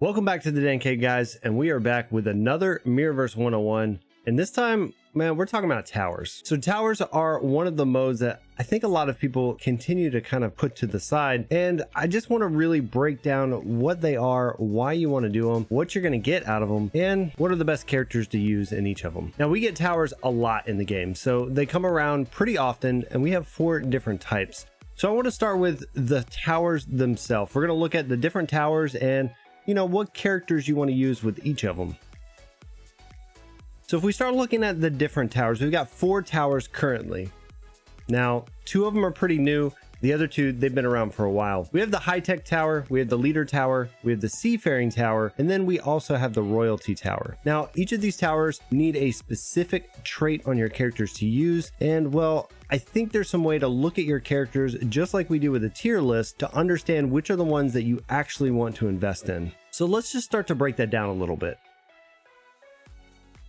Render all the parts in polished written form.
Welcome back to the Den Cave, guys, and we are back with another Mirrorverse 101. And this time, man, we're talking about towers. So towers are one of the modes that I think a lot of people continue to kind of put to the side. And I just want to really break down what they are, why you want to do them, what you're going to get out of them, and what are the best characters to use in each of them. Now, we get towers a lot in the game, so they come around pretty often, and we have 4 different types. So I want to start with the towers themselves. We're going to look at the different towers and what characters you want to use with each of them. So if we start looking at the different towers, we've got 4 towers currently. Now, 2 of them are pretty new. The other 2, they've been around for a while. We have the high-tech tower, we have the leader tower, we have the seafaring tower, and then we also have the royalty tower. Now, each of these towers need a specific trait on your characters to use, and well, I think there's some way to look at your characters just like we do with a tier list to understand which are the ones that you actually want to invest in. So let's just start to break that down a little bit.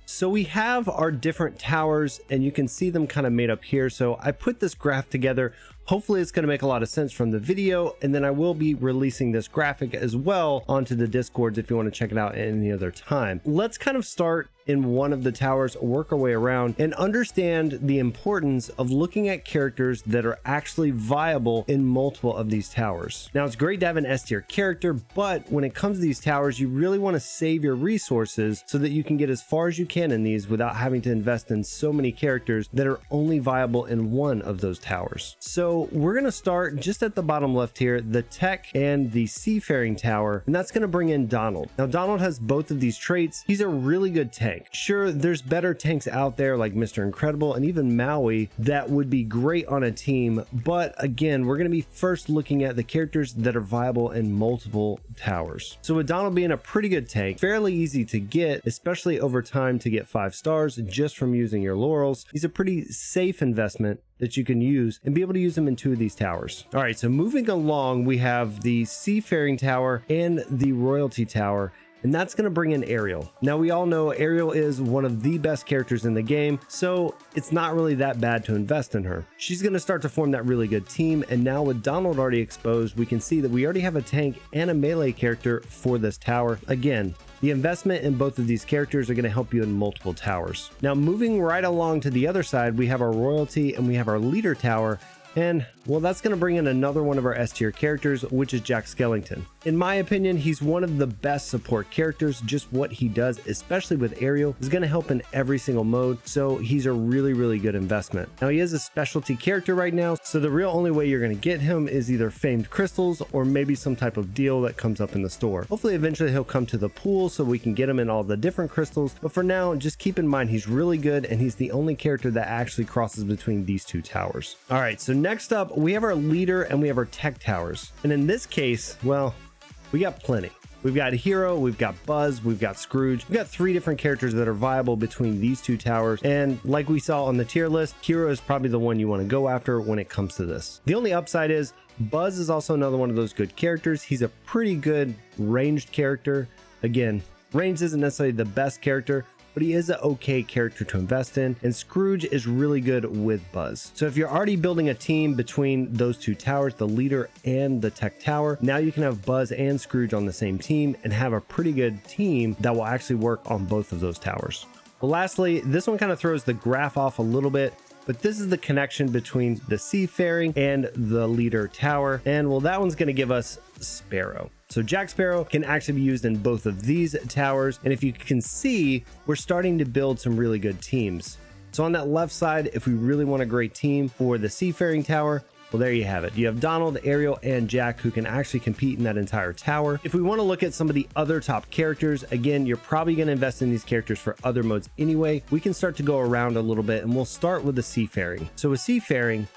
So we have our different towers and you can see them kind of made up here. So I put this graph together. Hopefully it's going to make a lot of sense from the video, and then I will be releasing this graphic as well onto the Discords if you want to check it out at any other time. Let's kind of start in one of the towers, work our way around, and understand the importance of looking at characters that are actually viable in multiple of these towers. Now, it's great to have an S tier character, but when it comes to these towers, you really want to save your resources so that you can get as far as you can in these without having to invest in so many characters that are only viable in one of those towers. So we're going to start just at the bottom left here, the tech and the seafaring tower, and that's going to bring in Donald. Now, Donald has both of these traits. He's a really good tank. Sure, there's better tanks out there like Mr. Incredible and even Maui that would be great on a team, but again, we're going to be first looking at the characters that are viable in multiple towers. So with Donald being a pretty good tank, fairly easy to get, especially over time to get 5 stars just from using your laurels, he's a pretty safe investment that you can use and be able to use them in 2 of these towers. All right, so moving along, we have the seafaring tower and the royalty tower, and that's going to bring in Ariel. Now, we all know Ariel is one of the best characters in the game, so it's not really that bad to invest in her. She's going to start to form that really good team, and now with Donald already exposed, we can see that we already have a tank and a melee character for this tower. Again, the investment in both of these characters are going to help you in multiple towers. Now, moving right along to the other side, we have our royalty and we have our leader tower. And well, that's going to bring in another one of our S tier characters, which is Jack Skellington. In my opinion, he's one of the best support characters. Just what he does, especially with Ariel, is going to help in every single mode. So he's a really good investment. Now, he is a specialty character right now, so the real only way you're going to get him is either famed crystals or maybe some type of deal that comes up in the store. Hopefully eventually he'll come to the pool so we can get him in all the different crystals, but for now, just keep in mind he's really good and he's the only character that actually crosses between these 2 towers. All right, so next up, we have our leader and we have our tech towers. And in this case, well, we got plenty. We've got Hero, we've got Buzz, we've got Scrooge. We've got 3 different characters that are viable between these 2 towers. And like we saw on the tier list, Hero is probably the one you want to go after when it comes to this. The only upside is Buzz is also another one of those good characters. He's a pretty good ranged character. Again, ranged isn't necessarily the best character, but he is an okay character to invest in, and Scrooge is really good with Buzz. So if you're already building a team between those 2 towers, the leader and the tech tower, now you can have Buzz and Scrooge on the same team and have a pretty good team that will actually work on both of those towers. Well, lastly, this one kind of throws the graph off a little bit, but this is the connection between the seafaring and the leader tower, and well, that one's going to give us Sparrow. So Jack Sparrow can actually be used in both of these towers, and if you can see, we're starting to build some really good teams. So on that left side, if we really want a great team for the seafaring tower, well, there you have it. You have Donald, Ariel, and Jack who can actually compete in that entire tower. If we want to look at some of the other top characters, again, you're probably going to invest in these characters for other modes anyway. We can start to go around a little bit, and we'll start with the seafaring. So with seafaring,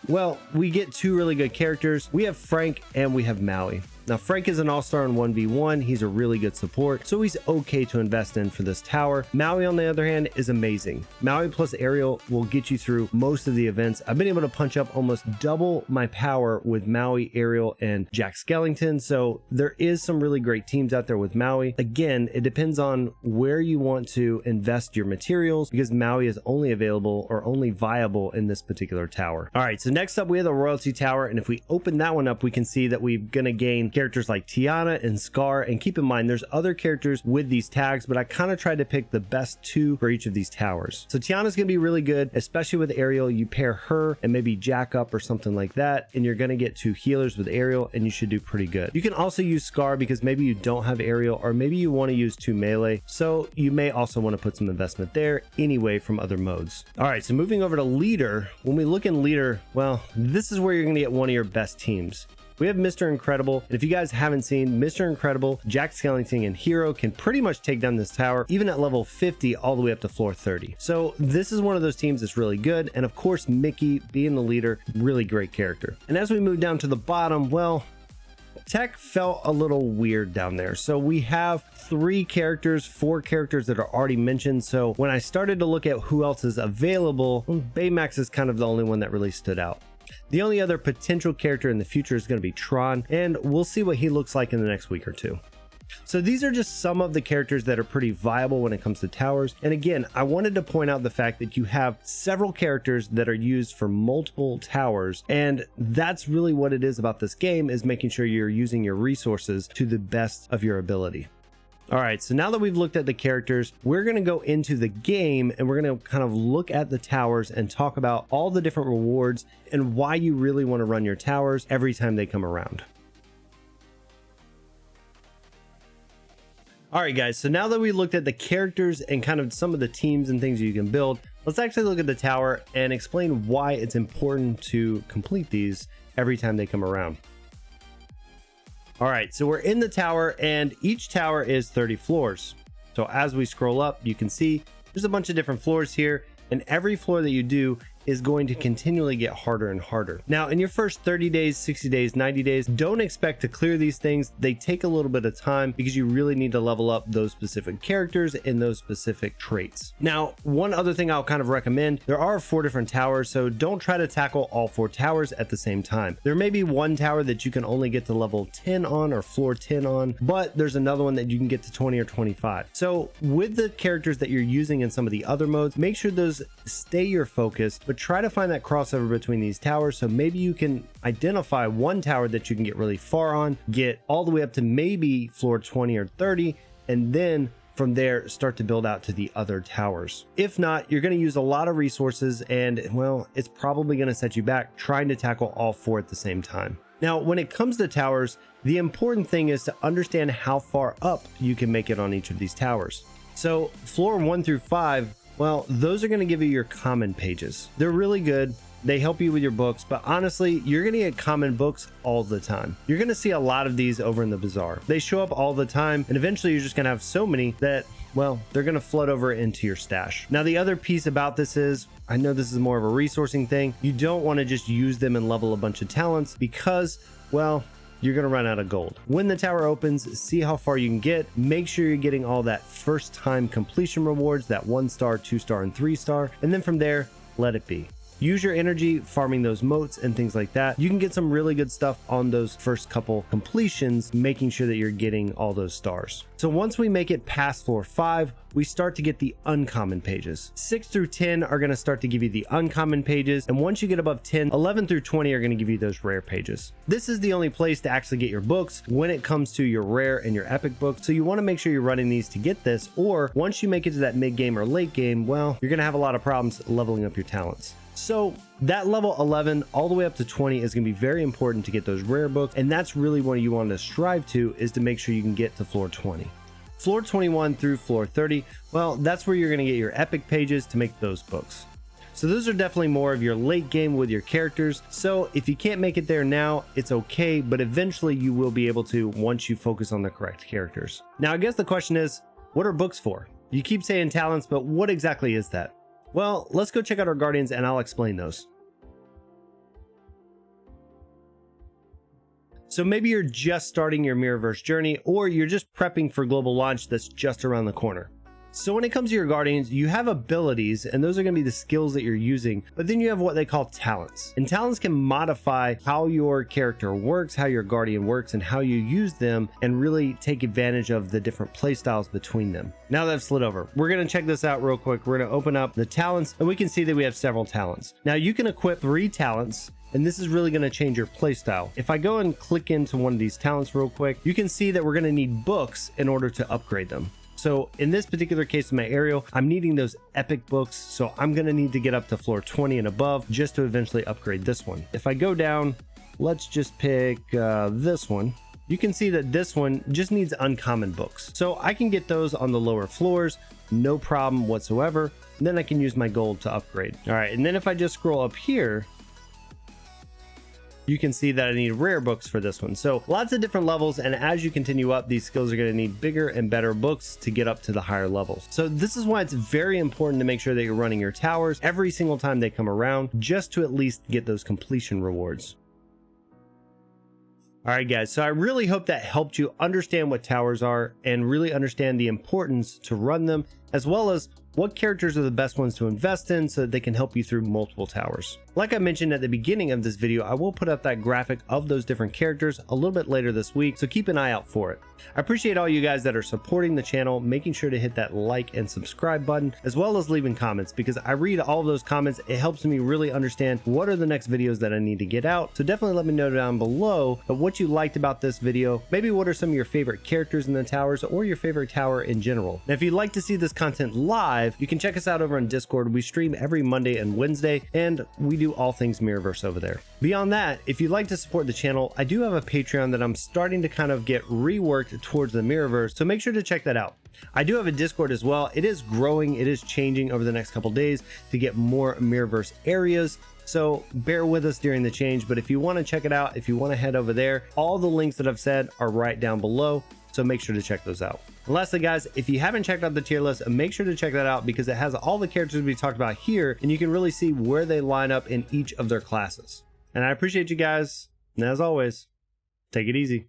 well, we get 2 really good characters. We have Frank and we have Maui. Now, Frank is an all-star in 1v1. He's a really good support, so he's okay to invest in for this tower. Maui, on the other hand, is amazing. Maui plus Ariel will get you through most of the events. I've been able to punch up almost double my power with Maui, Ariel, and Jack Skellington, so there is some really great teams out there with Maui. Again, it depends on where you want to invest your materials, because Maui is only available or only viable in this particular tower. All right, so next up, we have the royalty tower, and if we open that one up, we can see that we're going to gain characters like Tiana and Scar, and keep in mind there's other characters with these tags, but I kind of tried to pick the best 2 for each of these towers. So Tiana's gonna be really good, especially with Ariel. You pair her and maybe Jack up or something like that, and you're gonna get 2 healers with Ariel, and you should do pretty good. You can also use Scar because maybe you don't have Ariel, or maybe you want to use 2 melee, so you may also want to put some investment there anyway from other modes. All right, so moving over to leader, when we look in leader, well, this is where you're gonna get one of your best teams. We have Mr. Incredible, and if you guys haven't seen, Mr. Incredible, Jack Skellington, and Hero can pretty much take down this tower, even at level 50 all the way up to floor 30. So this is one of those teams that's really good, and of course Mickey, being the leader, really great character. And as we move down to the bottom, well, tech felt a little weird down there. So we have 4 characters that are already mentioned. So when I started to look at who else is available, Baymax is kind of the only one that really stood out. The only other potential character in the future is going to be Tron, and we'll see what he looks like in the next week or 2. So these are just some of the characters that are pretty viable when it comes to towers. And again, I wanted to point out the fact that you have several characters that are used for multiple towers, and that's really what it is about this game, is making sure you're using your resources to the best of your ability. All right, so now that we've looked at the characters, we're going to go into the game and we're going to kind of look at the towers and talk about all the different rewards and why you really want to run your towers every time they come around. All right, guys, so now that we looked at the characters and kind of some of the teams and things you can build, let's actually look at the tower and explain why it's important to complete these every time they come around. All right, so we're in the tower, and each tower is 30 floors. So as we scroll up, you can see there's a bunch of different floors here, and every floor that you do is going to continually get harder and harder. Now, in your first 30 days, 60 days, 90 days, don't expect to clear these things. They take a little bit of time because you really need to level up those specific characters and those specific traits. Now, one other thing I'll kind of recommend, there are 4 different towers, so don't try to tackle all 4 towers at the same time. There may be one tower that you can only get to level 10 on or floor 10 on, but there's another one that you can get to 20 or 25. So with the characters that you're using in some of the other modes, make sure those stay your focus, but try to find that crossover between these towers. So maybe you can identify one tower that you can get really far on, get all the way up to maybe floor 20 or 30, and then from there start to build out to the other towers. If not, you're going to use a lot of resources, and well, it's probably going to set you back trying to tackle all 4 at the same time. Now, when it comes to towers, the important thing is to understand how far up you can make it on each of these towers. So floor 1 through 5, well, those are going to give you your common pages. They're really good. They help you with your books, but honestly, you're going to get common books all the time. You're going to see a lot of these over in the bazaar. They show up all the time, and eventually you're just going to have so many that, well, they're going to flood over into your stash. Now, the other piece about this is, I know this is more of a resourcing thing. You don't want to just use them and level a bunch of talents because, well, you're going to run out of gold. When the tower opens, see how far you can get. Make sure you're getting all that first time completion rewards, that 1-star, 2-star, and 3-star. And then from there, let it be. Use your energy farming those moats and things like that. You can get some really good stuff on those first couple completions, making sure that you're getting all those stars. So once we make it past floor 5, we start to get the uncommon pages. 6 through 10 are going to start to give you the uncommon pages, and once you get above 10, 11 through 20 are going to give you those rare pages. This is the only place to actually get your books when it comes to your rare and your epic books, so you want to make sure you're running these to get this, or once you make it to that mid game or late game, well, you're going to have a lot of problems leveling up your talents. So that level 11 all the way up to 20 is going to be very important to get those rare books, and that's really what you want to strive to, is to make sure you can get to floor 20. Floor 21 through floor 30, well, that's where you're going to get your epic pages to make those books. So those are definitely more of your late game with your characters. So if you can't make it there now, it's okay, but eventually you will be able to once you focus on the correct characters. Now, I guess the question is, what are books for? You keep saying talents, but what exactly is that? Well, let's go check out our Guardians and I'll explain those. So maybe you're just starting your Mirrorverse journey, or you're just prepping for global launch that's just around the corner. So when it comes to your Guardians, you have abilities, and those are going to be the skills that you're using, but then you have what they call talents. And talents can modify how your character works, how your Guardian works, and how you use them, and really take advantage of the different playstyles between them. Now that I've slid over, we're going to check this out real quick. We're going to open up the talents, and we can see that we have several talents. Now you can equip 3 talents, and this is really going to change your playstyle. If I go and click into one of these talents real quick, you can see that we're going to need books in order to upgrade them. So in this particular case of my aerial, I'm needing those epic books, so I'm going to need to get up to floor 20 and above just to eventually upgrade this one. If I go down, let's just pick this one. You can see that this one just needs uncommon books. So I can get those on the lower floors, no problem whatsoever. And then I can use my gold to upgrade. All right, and then if I just scroll up here, you can see that I need rare books for this one. So lots of different levels, and as you continue up, these skills are going to need bigger and better books to get up to the higher levels. So this is why it's very important to make sure that you're running your towers every single time they come around, just to at least get those completion rewards. All right, guys, so I really hope that helped you understand what towers are and really understand the importance to run them, as well as what characters are the best ones to invest in so that they can help you through multiple towers. Like I mentioned at the beginning of this video, I will put up that graphic of those different characters a little bit later this week, so keep an eye out for it. I appreciate all you guys that are supporting the channel, making sure to hit that like and subscribe button, as well as leaving comments, because I read all of those comments. It helps me really understand what are the next videos that I need to get out. So definitely let me know down below of what you liked about this video. Maybe what are some of your favorite characters in the towers, or your favorite tower in general. And if you'd like to see this content live, you can check us out over on Discord. We stream every Monday and Wednesday, and we do all things Mirrorverse over there. Beyond that, if you'd like to support the channel, I do have a Patreon that I'm starting to kind of get reworked towards the Mirrorverse, so make sure to check that out. I do have a Discord as well. It is growing, it is changing over the next couple days to get more Mirrorverse areas, so bear with us during the change. But if you want to check it out, if you want to head over there, all the links that I've said are right down below, so make sure to check those out. And lastly, guys, if you haven't checked out the tier list, make sure to check that out, because it has all the characters we talked about here, and you can really see where they line up in each of their classes. And I appreciate you guys, and as always, take it easy.